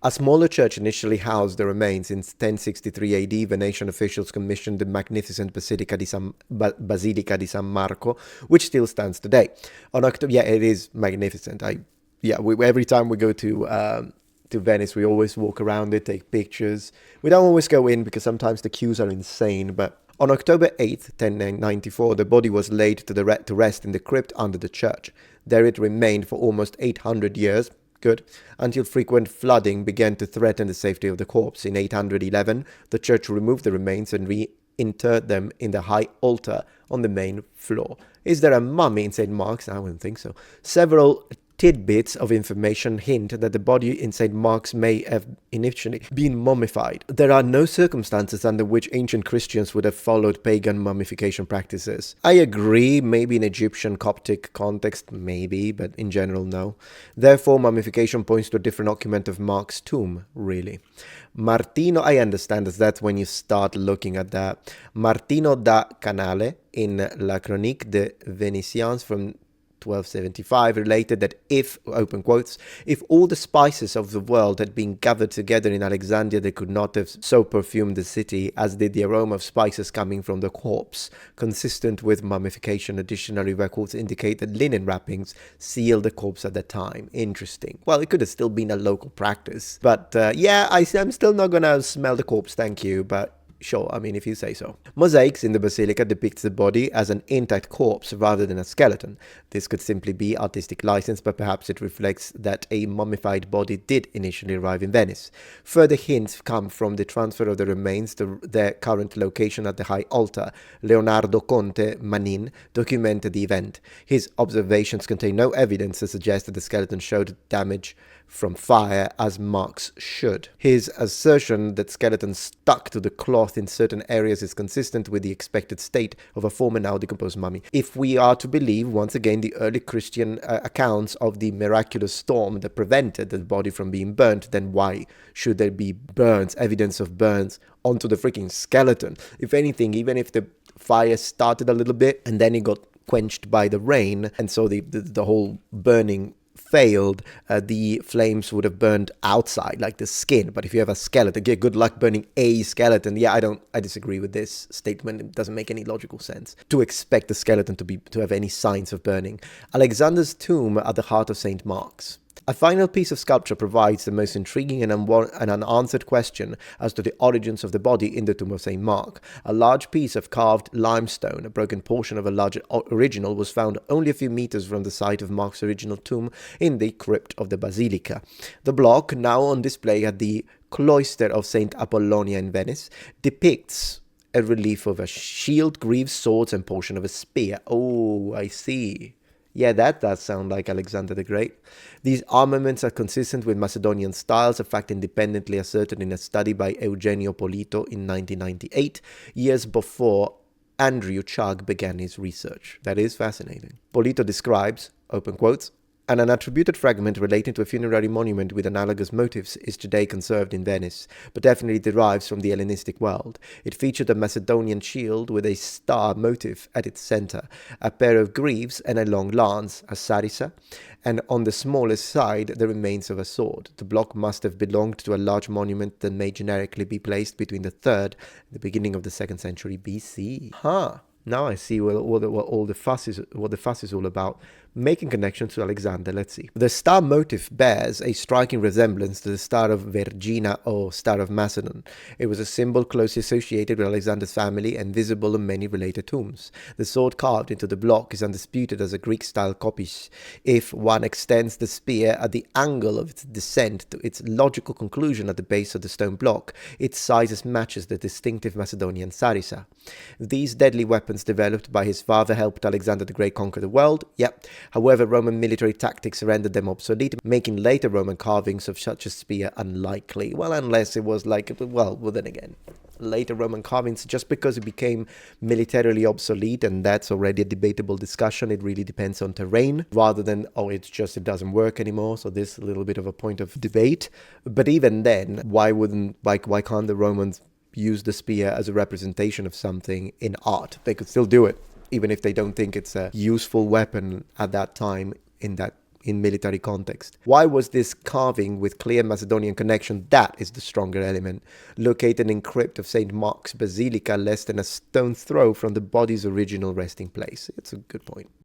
A smaller church initially housed the remains. In 1063 AD, Venetian officials commissioned the magnificent Basilica di San Marco, which still stands today. On October, yeah, it is magnificent. Every time we go to Venice, we always walk around it, take pictures. We don't always go in because sometimes the queues are insane, but on October 8th, 1094, the body was laid to rest in the crypt under the church. There it remained for almost 800 years, good, until frequent flooding began to threaten the safety of the corpse. In 811, the church removed the remains and reinterred them in the high altar on the main floor. Is there a mummy in St. Mark's? I wouldn't think so. Several tidbits of information hint that the body in St. Mark's may have initially been mummified. There are no circumstances under which ancient Christians would have followed pagan mummification practices. I agree, maybe in Egyptian Coptic context, maybe, but in general, no. Therefore, mummification points to a different occupant of Mark's tomb, really. Martino, I understand that's when you start looking at that. Martino da Canale, in La Chronique des Vénitiens from 1275, related that if, open quotes, if all the spices of the world had been gathered together in Alexandria, they could not have so perfumed the city as did the aroma of spices coming from the corpse, consistent with mummification. Additionally, records indicate that linen wrappings sealed the corpse at the time. Interesting. Well, it could have still been a local practice, but I'm still not gonna smell the corpse, thank you, but sure, I mean, if you say so. Mosaics in the basilica depicts the body as an intact corpse rather than a skeleton. This could simply be artistic license, but perhaps it reflects that a mummified body did initially arrive in Venice. Further hints come from the transfer of the remains to their current location at the high altar. Leonardo Conte Manin documented the event. His observations contain no evidence to suggest that the skeleton showed damage from fire as marks should. His assertion that skeletons stuck to the cloth in certain areas is consistent with the expected state of a former now decomposed mummy. If we are to believe, once again, the early Christian accounts of the miraculous storm that prevented the body from being burnt, then why should there be burns, evidence of burns, onto the freaking skeleton? If anything, even if the fire started a little bit and then it got quenched by the rain, and so the whole burning failed, the flames would have burned outside, like the skin. But if you have a skeleton, good luck burning a skeleton. Yeah, I disagree with this statement. It doesn't make any logical sense to expect the skeleton to have any signs of burning. Alexander's tomb at the heart of St. Mark's. A final piece of sculpture provides the most intriguing and unanswered question as to the origins of the body in the tomb of St. Mark. A large piece of carved limestone, a broken portion of a larger original, was found only a few meters from the site of Mark's original tomb in the crypt of the basilica. The block, now on display at the cloister of St. Apollonia in Venice, depicts a relief of a shield, greaves, swords, and portion of a spear. Oh, I see. Yeah, that does sound like Alexander the Great. These armaments are consistent with Macedonian styles, a fact independently asserted in a study by Eugenio Polito in 1998, years before Andrew Chag began his research. That is fascinating. Polito describes, open quotes, an unattributed fragment relating to a funerary monument with analogous motifs is today conserved in Venice, but definitely derives from the Hellenistic world. It featured a Macedonian shield with a star motif at its center, a pair of greaves and a long lance, a sarissa, and on the smallest side the remains of a sword. The block must have belonged to a large monument that may generically be placed between the 3rd and the beginning of the 2nd century BC. Now I see what the fuss is all about. Making connections to Alexander, let's see. The star motif bears a striking resemblance to the Star of Vergina or Star of Macedon. It was a symbol closely associated with Alexander's family and visible in many related tombs. The sword carved into the block is undisputed as a Greek-style kopis. If one extends the spear at the angle of its descent to its logical conclusion at the base of the stone block, its size matches the distinctive Macedonian sarissa. These deadly weapons developed by his father helped Alexander the Great conquer the world. However, Roman military tactics rendered them obsolete, making later Roman carvings of such a spear unlikely. Well, unless it was like, well, then again, later Roman carvings, just because it became militarily obsolete, and that's already a debatable discussion. It really depends on terrain, rather than, it doesn't work anymore. So this is a little bit of a point of debate. But even then, why can't the Romans use the spear as a representation of something in art? They could still do it, even if they don't think it's a useful weapon at that time in that in military context. Why was this carving with clear Macedonian connection? That is the stronger element. Located in crypt of St. Mark's Basilica, less than a stone's throw from the body's original resting place. It's a good point.